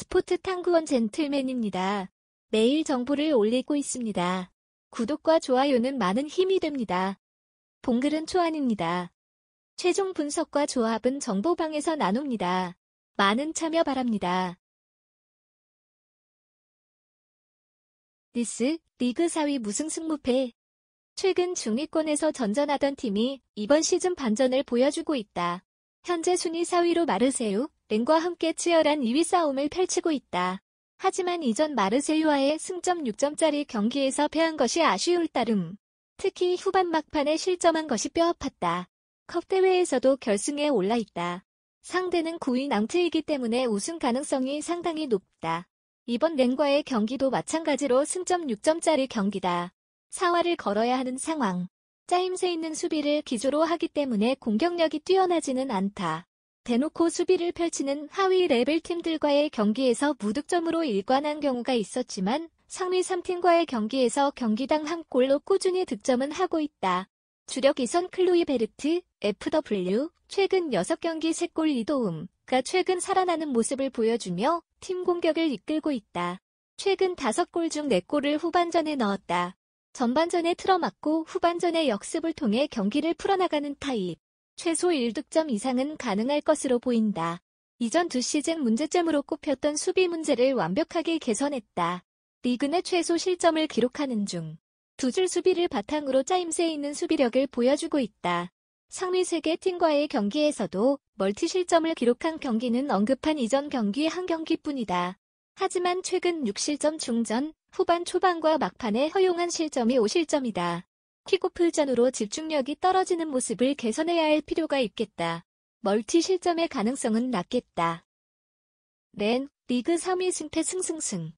스포츠 탐구원 젠틀맨입니다. 매일 정보를 올리고 있습니다. 구독과 좋아요는 많은 힘이 됩니다. 본글은 초안입니다. 최종 분석과 조합은 정보방에서 나눕니다. 많은 참여 바랍니다. 니스, 리그 4위 무승승 무패. 최근 중위권에서 전전하던 팀이 이번 시즌 반전을 보여주고 있다. 현재 순위 4위로 마르세유, 렌과 함께 치열한 2위 싸움을 펼치고 있다. 하지만 이전 마르세유와의 승점 6점짜리 경기에서 패한 것이 아쉬울 따름. 특히 후반 막판에 실점한 것이 뼈아팠다. 컵 대회에서도 결승에 올라있다. 상대는 9위 낭트이기 때문에 우승 가능성이 상당히 높다. 이번 렌과의 경기도 마찬가지로 승점 6점짜리 경기다. 사활을 걸어야 하는 상황. 짜임새 있는 수비를 기조로 하기 때문에 공격력이 뛰어나지는 않다. 대놓고 수비를 펼치는 하위 레벨 팀들과의 경기에서 무득점으로 일관한 경우가 있었지만 상위 3팀과의 경기에서 경기당 한 골로 꾸준히 득점은 하고 있다. 주력 이선 클로이 베르트, FW, 최근 6경기 3골 2도움가 최근 살아나는 모습을 보여주며 팀 공격을 이끌고 있다. 최근 5골 중 4골을 후반전에 넣었다. 전반전에 틀어막고 후반전에 역습을 통해 경기를 풀어나가는 타입. 최소 1득점 이상은 가능할 것으로 보인다. 이전 2시즌 문제점으로 꼽혔던 수비 문제를 완벽하게 개선했다. 리그 내 최소 실점을 기록하는 중. 두 줄 수비를 바탕으로 짜임새 있는 수비력을 보여주고 있다. 상위 3개 팀과의 경기에서도 멀티 실점을 기록한 경기는 언급한 이전 경기 한 경기뿐이다. 하지만 최근 6실점 중전, 후반 초반과 막판에 허용한 실점이 5실점이다. 킥오프전으로 집중력이 떨어지는 모습을 개선해야 할 필요가 있겠다. 멀티 실점의 가능성은 낮겠다. 렌, 리그 3위 승패 승승승.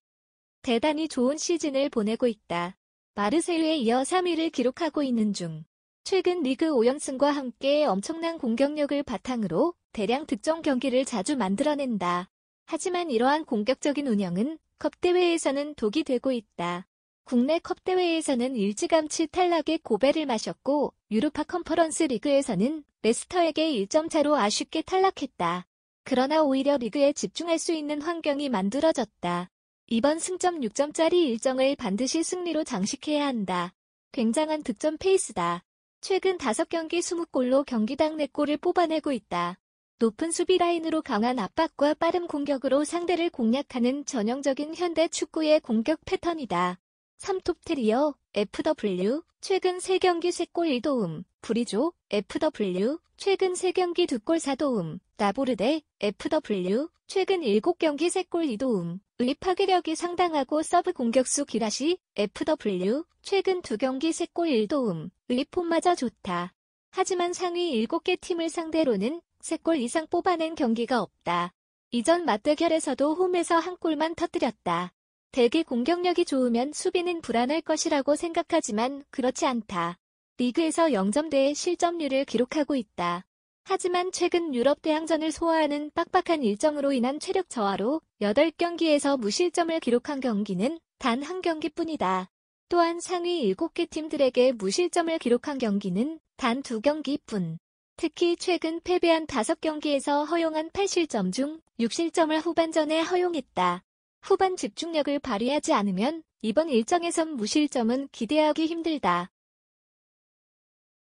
대단히 좋은 시즌을 보내고 있다. 마르세유에 이어 3위를 기록하고 있는 중. 최근 리그 5연승과 함께 엄청난 공격력을 바탕으로 대량 득점 경기를 자주 만들어낸다. 하지만 이러한 공격적인 운영은 컵대회에서는 독이 되고 있다. 국내 컵대회에서는 일찌감치 탈락의 고배를 마셨고 유로파 컨퍼런스 리그에서는 레스터에게 1점 차로 아쉽게 탈락했다. 그러나 오히려 리그에 집중할 수 있는 환경이 만들어졌다. 이번 승점 6점짜리 일정을 반드시 승리로 장식해야 한다. 굉장한 득점 페이스다. 최근 5경기 20골로 경기당 4골을 뽑아내고 있다. 높은 수비 라인으로 강한 압박과 빠른 공격으로 상대를 공략하는 전형적인 현대 축구의 공격 패턴이다. 3톱 테리어, FW, 최근 3경기 3골 1도움, 브리조, FW, 최근 3경기 2골 4도움, 라보르데, FW, 최근 7경기 3골 2도움, 의 파괴력이 상당하고 서브 공격수 기라시, FW, 최근 2경기 3골 1도움, 의 폼마저 좋다. 하지만 상위 7개 팀을 상대로는 3골 이상 뽑아낸 경기가 없다. 이전 맞대결에서도 홈에서 한 골만 터뜨렸다. 대개 공격력이 좋으면 수비는 불안할 것이라고 생각하지만 그렇지 않다. 리그에서 0점대의 실점률을 기록하고 있다. 하지만 최근 유럽 대항전을 소화하는 빡빡한 일정으로 인한 체력 저하로 8경기에서 무실점을 기록한 경기는 단 한 경기뿐이다. 또한 상위 7개 팀들에게 무실점을 기록한 경기는 단 2경기뿐. 특히 최근 패배한 5경기에서 허용한 8실점 중 6실점을 후반전에 허용했다. 후반 집중력을 발휘하지 않으면 이번 일정에선 무실점은 기대하기 힘들다.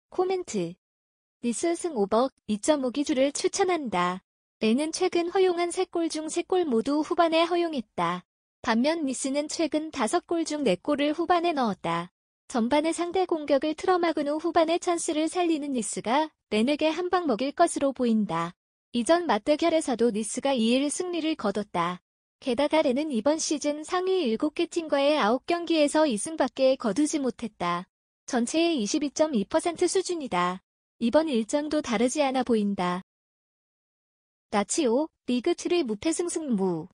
코멘트. 니스 승 오버 2.5 기준을 추천한다. 렌은 최근 허용한 3골 중 3골 모두 후반에 허용했다. 반면 니스는 최근 5골 중 4골을 후반에 넣었다. 전반에 상대 공격을 틀어막은 후 후반에 찬스를 살리는 니스가 렌에게 한 방 먹일 것으로 보인다. 이전 맞대결에서도 니스가 2일 승리를 거뒀다. 게다가 렌은 이번 시즌 상위 7개 팀과의 9경기에서 2승밖에 거두지 못했다. 전체의 22.2% 수준이다. 이번 일정도 다르지 않아 보인다. 라치오, 리그 7위 무패승승무.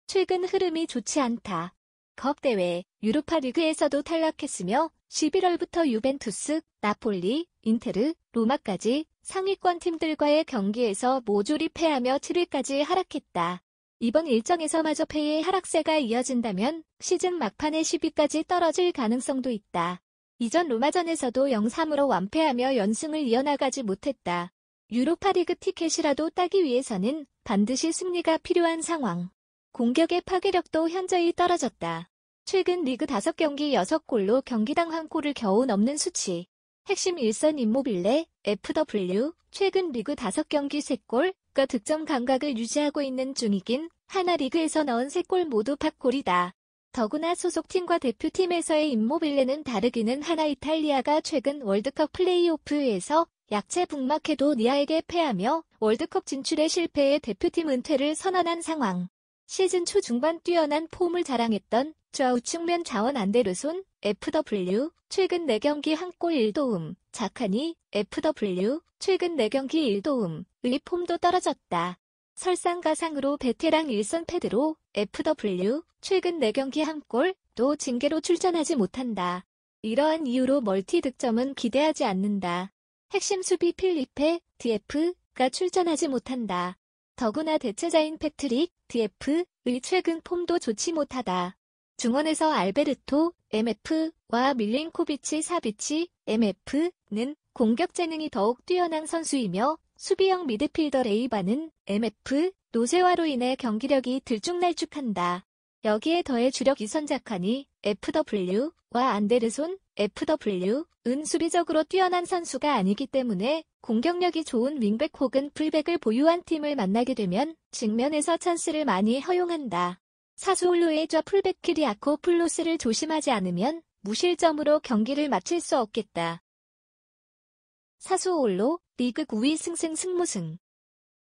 최근 흐름이 좋지 않다. 컵 대회, 유로파 리그에서도 탈락했으며 11월부터 유벤투스, 나폴리, 인테르, 로마까지 상위권 팀들과의 경기에서 모조리 패하며 7위까지 하락했다. 이번 일정에서마저 패의 하락세가 이어진다면 시즌 막판에 10위까지 떨어질 가능성도 있다. 이전 로마전에서도 0-3으로 완패하며 연승을 이어나가지 못했다. 유로파리그 티켓이라도 따기 위해서는 반드시 승리가 필요한 상황. 공격의 파괴력도 현저히 떨어졌다. 최근 리그 5경기 6골로 경기당 1골을 겨우 넘는 수치. 핵심 일선 임모빌레, FW, 최근 리그 5경기 3골과 득점 감각을 유지하고 있는 중이긴 하나 리그에서 넣은 3골 모두 팝골이다. 더구나 소속팀과 대표팀에서의 임모빌레는 다르기는 하나 이탈리아가 최근 월드컵 플레이오프에서 약체 북마케도니아에게 패하며 월드컵 진출에 실패해 대표팀 은퇴를 선언한 상황. 시즌 초 중반 뛰어난 폼을 자랑했던 좌우 측면 자원 안데르손, FW, 최근 4경기 1골 1도움, 자카니, FW, 최근 4경기 1도움의 폼도 떨어졌다. 설상가상으로 베테랑 일선 페드로, FW, 최근 4경기 1골, 또 징계로 출전하지 못한다. 이러한 이유로 멀티 득점은 기대하지 않는다. 핵심 수비 필리페, DF가 출전하지 못한다. 더구나 대체자인 패트릭, DF의 최근 폼도 좋지 못하다. 중원에서 알베르토, MF와 밀린코비치 사비치, MF는 공격 재능이 더욱 뛰어난 선수이며 수비형 미드필더 레이바는 MF, 노쇠화로 인해 경기력이 들쭉날쭉한다. 여기에 더해 주력 이선 자카니, FW와 안데르손, FW은 수비적으로 뛰어난 선수가 아니기 때문에 공격력이 좋은 윙백 혹은 풀백을 보유한 팀을 만나게 되면 측면에서 찬스를 많이 허용한다. 사수올로의 좌 풀백 키리아코플로스를 조심하지 않으면 무실점으로 경기를 마칠 수 없겠다. 사수올로 리그 9위 승승승무승.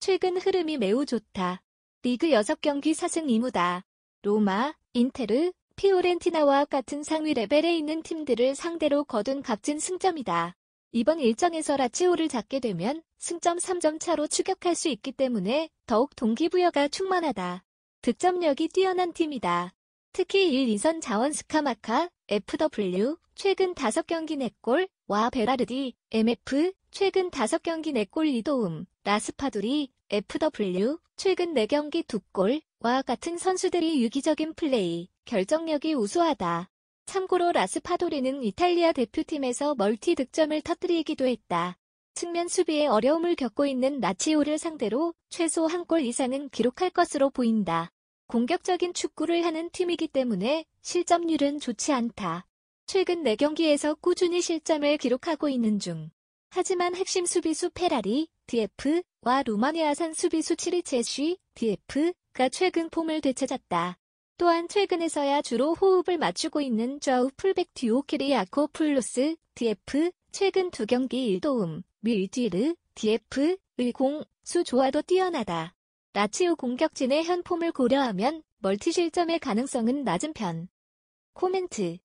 최근 흐름이 매우 좋다. 리그 6경기 4승 2무다. 로마, 인테르, 피오렌티나와 같은 상위 레벨에 있는 팀들을 상대로 거둔 값진 승점이다. 이번 일정에서 라치오를 잡게 되면 승점 3점 차로 추격할 수 있기 때문에 더욱 동기부여가 충만하다. 득점력이 뛰어난 팀이다. 특히 1, 2선 자원 스카마카, FW, 최근 5경기 4골,와 베라르디, MF, 최근 5경기 4골 2도움, 라스파두리, FW, 최근 4경기 2골,와 같은 선수들이 유기적인 플레이, 결정력이 우수하다. 참고로 라스파도리는 이탈리아 대표팀에서 멀티 득점을 터뜨리기도 했다. 측면 수비에 어려움을 겪고 있는 라치오를 상대로 최소 1골 이상은 기록할 것으로 보인다. 공격적인 축구를 하는 팀이기 때문에 실점률은 좋지 않다. 최근 4경기에서 꾸준히 실점을 기록하고 있는 중. 하지만 핵심 수비수 페라리, DF와 루마니아산 수비수 치리체쉬, DF가 최근 폼을 되찾았다. 또한 최근에서야 주로 호흡을 맞추고 있는 좌우 풀백 듀오 키리아코플로스, DF, 최근 2경기 1도움, 밀디르, DF의 공수 조화도 뛰어나다. 라치오 공격진의 현 폼을 고려하면 멀티 실점의 가능성은 낮은 편. 코멘트.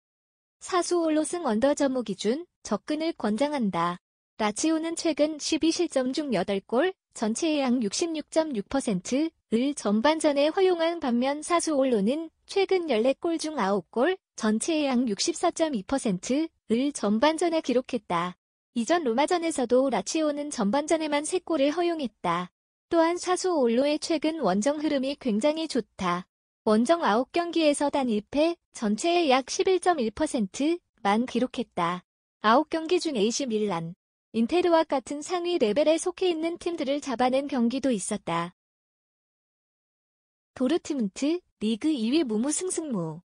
사수올로 승 언더점호 기준, 접근을 권장한다. 라치오는 최근 12실점 중 8골, 전체의 양 66.6%를 전반전에 허용한 반면 사수올로는 최근 14골 중 9골, 전체의 양 64.2%를 전반전에 기록했다. 이전 로마전에서도 라치오는 전반전에만 3골을 허용했다. 또한 사수올로의 최근 원정 흐름이 굉장히 좋다. 원정 9경기에서 단 1패, 전체의 약 11.1%만 기록했다. 9경기 중 AC 밀란, 인테르와 같은 상위 레벨에 속해 있는 팀들을 잡아낸 경기도 있었다. 도르트문트, 리그 2위 무무승승무.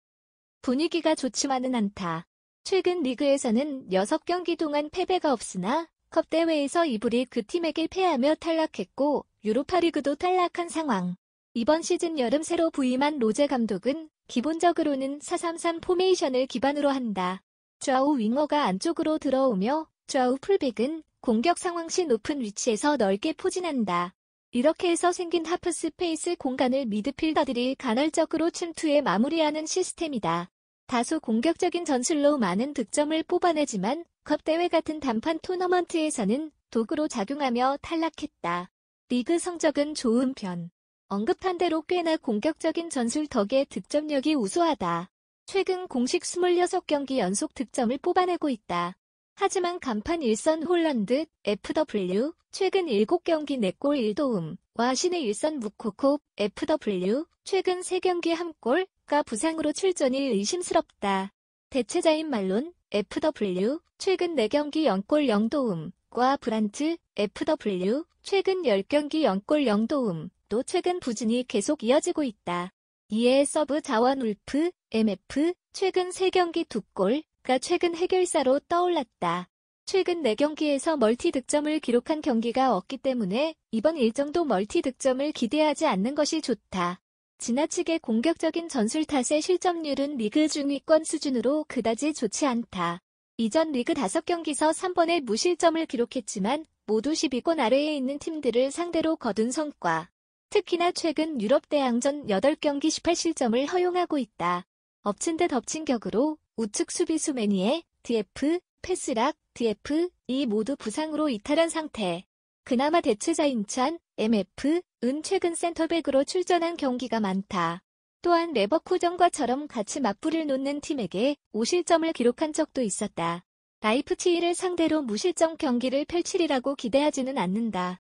분위기가 좋지만은 않다. 최근 리그에서는 6경기 동안 패배가 없으나 컵 대회에서 이불이 그 팀에게 패하며 탈락했고 유로파리그도 탈락한 상황. 이번 시즌 여름 새로 부임한 로제 감독은 기본적으로는 4-3-3 포메이션을 기반으로 한다. 좌우 윙어가 안쪽으로 들어오며 좌우 풀백은 공격 상황 시 높은 위치에서 넓게 포진한다. 이렇게 해서 생긴 하프 스페이스 공간을 미드필더들이 간헐적으로 침투해 마무리하는 시스템이다. 다소 공격적인 전술로 많은 득점을 뽑아내지만 컵대회 같은 단판 토너먼트에서는 도구로 작용하며 탈락했다. 리그 성적은 좋은 편. 언급한 대로 꽤나 공격적인 전술 덕에 득점력이 우수하다. 최근 공식 26경기 연속 득점을 뽑아내고 있다. 하지만 간판 1선 홀란드, FW, 최근 7경기 4골 1도움과 신의 1선 무코코, FW, 최근 3경기 1골가 부상으로 출전이 의심스럽다. 대체자인 말론, FW, 최근 4경기 0골 0도움과 브란트, FW, 최근 10경기 0골 0도움, 또 최근 부진이 계속 이어지고 있다. 이에 서브 자원 울프, MF, 최근 3경기 2골가 최근 해결사로 떠올랐다. 최근 4경기에서 멀티 득점을 기록한 경기가 없기 때문에 이번 일정도 멀티 득점을 기대하지 않는 것이 좋다. 지나치게 공격적인 전술 탓에 실점률은 리그 중위권 수준으로 그다지 좋지 않다. 이전 리그 5경기서 3번의 무실점을 기록했지만 모두 10위권 아래에 있는 팀들을 상대로 거둔 성과. 특히나 최근 유럽 대항전 8경기 18실점을 허용하고 있다. 엎친 데 덮친 격으로 우측 수비수 매니에, DF, 패스락, DF, 이 모두 부상으로 이탈한 상태. 그나마 대체자인 찬, MF,은 최근 센터백으로 출전한 경기가 많다. 또한 레버쿠전과처럼 같이 맞불을 놓는 팀에게 5실점을 기록한 적도 있었다. 라이프치히를 상대로 무실점 경기를 펼치리라고 기대하지는 않는다.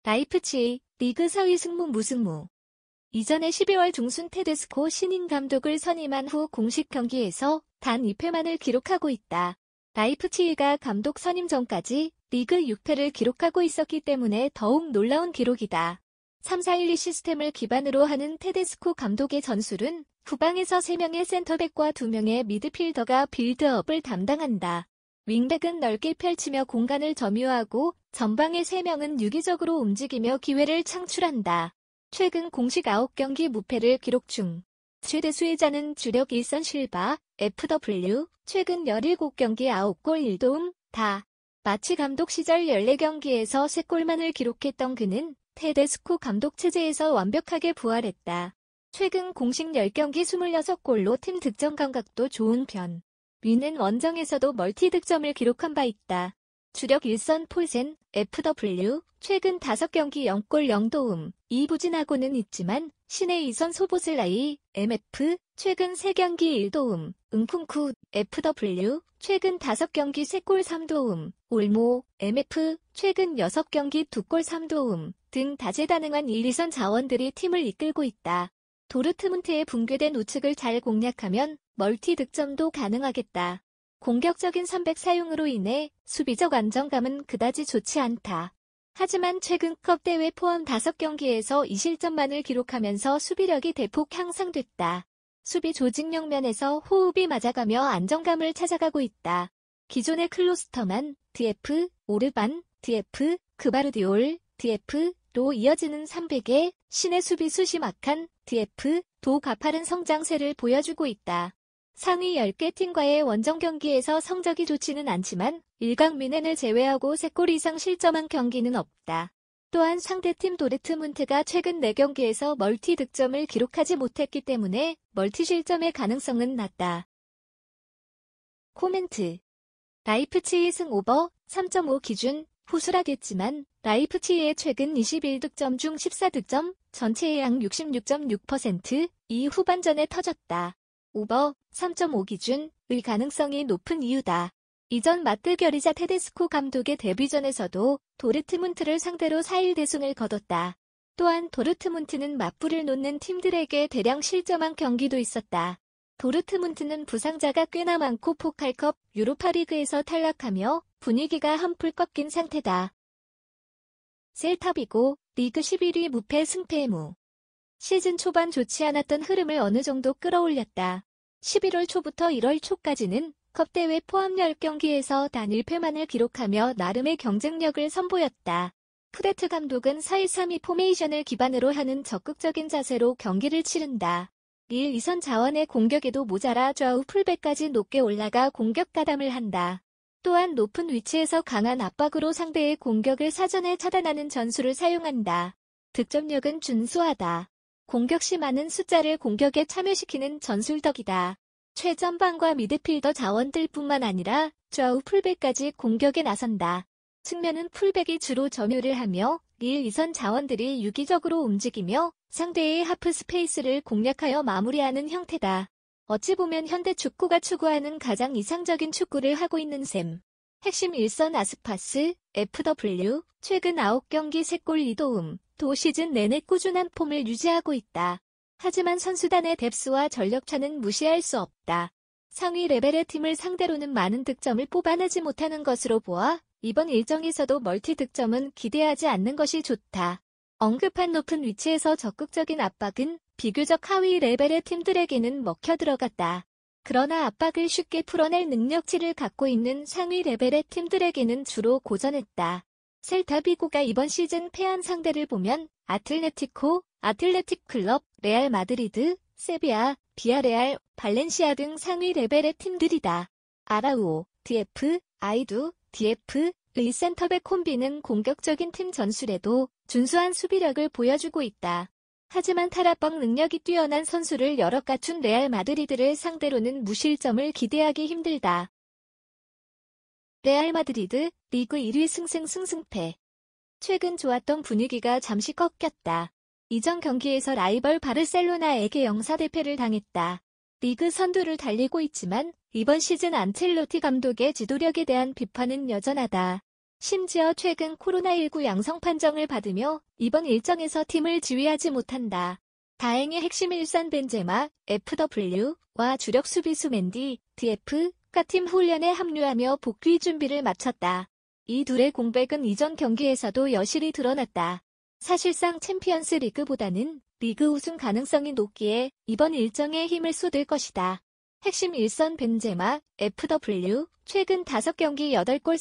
라이프치히, 리그 4위 승무 무승무. 이전에 12월 중순 테데스코 신인 감독을 선임한 후 공식 경기에서 단 2패만을 기록하고 있다. 라이프치히가 감독 선임 전까지 리그 6패를 기록하고 있었기 때문에 더욱 놀라운 기록이다. 3-4-1-2 시스템을 기반으로 하는 테데스코 감독의 전술은 후방에서 3명의 센터백과 2명의 미드필더가 빌드업을 담당한다. 윙백은 넓게 펼치며 공간을 점유하고 전방의 3명은 유기적으로 움직이며 기회를 창출한다. 최근 공식 9경기 무패를 기록 중. 최대 수혜자는 주력 일선 실바, FW, 최근 17경기 9골 1도움, 다. 마치 감독 시절 14경기에서 3골만을 기록했던 그는 테데스코 감독 체제에서 완벽하게 부활했다. 최근 공식 10경기 26골로 팀 득점 감각도 좋은 편. 위는 원정에서도 멀티 득점을 기록한 바 있다. 주력 일선 폴센, FW, 최근 5경기 0골 0도움, 부진하고는 있지만 신의 2선 소보슬라이, MF, 최근 3경기 1도움, 응쿵쿠, FW, 최근 5경기 3골 3도움, 올모, MF, 최근 6경기 2골 3도움 등 다재다능한 1, 2선 자원들이 팀을 이끌고 있다. 도르트문트의 붕괴된 우측을 잘 공략하면 멀티 득점도 가능하겠다. 공격적인 3백 사용으로 인해 수비적 안정감은 그다지 좋지 않다. 하지만 최근 컵 대회 포함 5경기에서 2실점만을 기록하면서 수비력이 대폭 향상됐다. 수비 조직력 면에서 호흡이 맞아가며 안정감을 찾아가고 있다. 기존의 클로스터만, DF, 오르반, DF, 그바르디올, DF,로 이어지는 300의 신의 수비수 심악한 DF,도 가파른 성장세를 보여주고 있다. 상위 10개 팀과의 원정 경기에서 성적이 좋지는 않지만 일강민헨을 제외하고 3골 이상 실점한 경기는 없다. 또한 상대팀 도르트문트가 최근 4경기에서 멀티 득점을 기록하지 못했기 때문에 멀티 실점의 가능성은 낮다. 코멘트. 라이프치히 승 오버 3.5 기준 후술하겠지만 라이프치히의 최근 21득점 중 14득점, 전체의 양 66.6%, 이 후반전에 터졌다. 오버 3.5 기준의 가능성이 높은 이유다. 이전 맞대결이자 테데스코 감독의 데뷔전에서도 도르트문트를 상대로 4-1 대승을 거뒀다. 또한 도르트문트는 맞불을 놓는 팀들에게 대량 실점한 경기도 있었다. 도르트문트는 부상자가 꽤나 많고 포칼컵, 유로파리그에서 탈락하며 분위기가 한풀 꺾인 상태다. 셀타비고, 리그 11위 무패 승패무. 시즌 초반 좋지 않았던 흐름을 어느 정도 끌어올렸다. 11월 초부터 1월 초까지는 컵대회 포함 10경기에서 단 1패만을 기록하며 나름의 경쟁력을 선보였다. 프레트 감독은 4-1-3-2 포메이션을 기반으로 하는 적극적인 자세로 경기를 치른다. 1, 2선 자원의 공격에도 모자라 좌우 풀백까지 높게 올라가 공격 가담을 한다. 또한 높은 위치에서 강한 압박으로 상대의 공격을 사전에 차단하는 전술을 사용한다. 득점력은 준수하다. 공격 시 많은 숫자를 공격에 참여시키는 전술덕이다. 최전방과 미드필더 자원들뿐만 아니라 좌우 풀백까지 공격에 나선다. 측면은 풀백이 주로 점유를 하며 1, 2선 자원들이 유기적으로 움직이며 상대의 하프 스페이스를 공략하여 마무리하는 형태다. 어찌 보면 현대 축구가 추구하는 가장 이상적인 축구를 하고 있는 셈. 핵심 일선 아스파스, FW, 최근 9경기 3골 2도움, 도 시즌 내내 꾸준한 폼을 유지하고 있다. 하지만 선수단의 뎁스와 전력차는 무시할 수 없다. 상위 레벨의 팀을 상대로는 많은 득점을 뽑아내지 못하는 것으로 보아 이번 일정에서도 멀티 득점은 기대하지 않는 것이 좋다. 언급한 높은 위치에서 적극적인 압박은 비교적 하위 레벨의 팀들에게는 먹혀 들어갔다. 그러나 압박을 쉽게 풀어낼 능력치를 갖고 있는 상위 레벨의 팀들에게는 주로 고전했다. 셀타비고가 이번 시즌 패한 상대를 보면 아틀레티코, 아틀레틱 클럽, 레알 마드리드, 세비야, 비아레알, 발렌시아 등 상위 레벨의 팀들이다. 아라우오, DF, 아이두, DF의 센터백 콤비는 공격적인 팀 전술에도 준수한 수비력을 보여주고 있다. 하지만 타락방 능력이 뛰어난 선수를 여럿 갖춘 레알 마드리드를 상대로는 무실점을 기대하기 힘들다. 레알 마드리드, 리그 1위 승승승승패. 최근 좋았던 분위기가 잠시 꺾였다. 이전 경기에서 라이벌 바르셀로나에게 0-4대패를 당했다. 리그 선두를 달리고 있지만 이번 시즌 안첼로티 감독의 지도력에 대한 비판은 여전하다. 심지어 최근 코로나19 양성 판정을 받으며 이번 일정에서 팀을 지휘하지 못한다. 다행히 핵심 일선 벤제마, FW와 주력 수비수 맨디, DF가 팀 훈련에 합류하며 복귀 준비를 마쳤다. 이 둘의 공백은 이전 경기에서도 여실히 드러났다. 사실상 챔피언스 리그보다는 리그 우승 가능성이 높기에 이번 일정에 힘을 쏟을 것이다. 핵심 일선 벤제마, FW, 최근 5경기 8골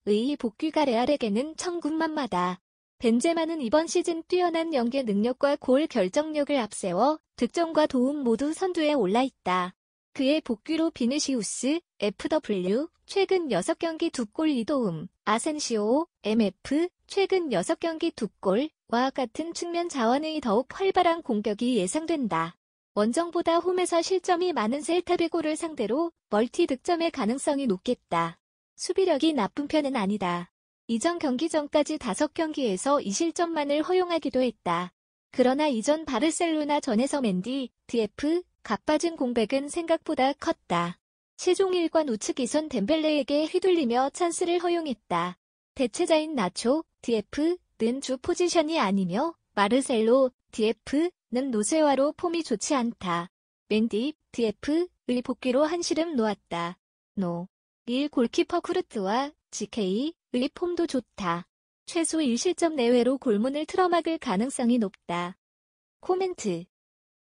4도움의 복귀가 레알에게는 천군만마다. 벤제마는 이번 시즌 뛰어난 연계 능력과 골 결정력을 앞세워 득점과 도움 모두 선두에 올라있다. 그의 복귀로 비니시우스, FW, 최근 6경기 2골 2도움, 아센시오, MF, 최근 6경기 2골과 같은 측면 자원의 더욱 활발한 공격이 예상된다. 원정보다 홈에서 실점이 많은 셀타비고를 상대로 멀티 득점의 가능성이 높겠다. 수비력이 나쁜 편은 아니다. 이전 경기 전까지 5경기에서 2실점만을 허용하기도 했다. 그러나 이전 바르셀로나 전에서 맨디, DF, 각빠진 공백은 생각보다 컸다. 최종 1관 우측 이선 덴벨레에게 휘둘리며 찬스를 허용했다. 대체자인 나초, DF는 주 포지션이 아니며 마르셀로, DF는 노세화로 폼이 좋지 않다. 맨디, DF의 복귀로 한시름 놓았다. 일 골키퍼 쿠르트와 GK의 폼도 좋다. 최소 1실점 내외로 골문을 틀어막을 가능성이 높다. 코멘트.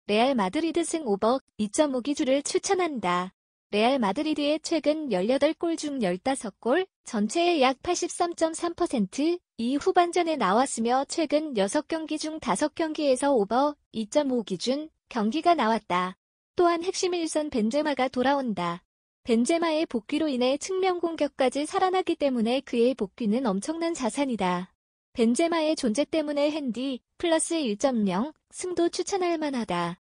레알 마드리드 승 오버 2.5 기주를 추천한다. 레알 마드리드의 최근 18골 중 15골, 전체의 약 83.3%, 이 후반전에 나왔으며 최근 6경기 중 5경기에서 오버 2.5 기준 경기가 나왔다. 또한 핵심 일선 벤제마가 돌아온다. 벤제마의 복귀로 인해 측면 공격까지 살아나기 때문에 그의 복귀는 엄청난 자산이다. 벤제마의 존재 때문에 핸디 플러스 1.0 승도 추천할 만하다.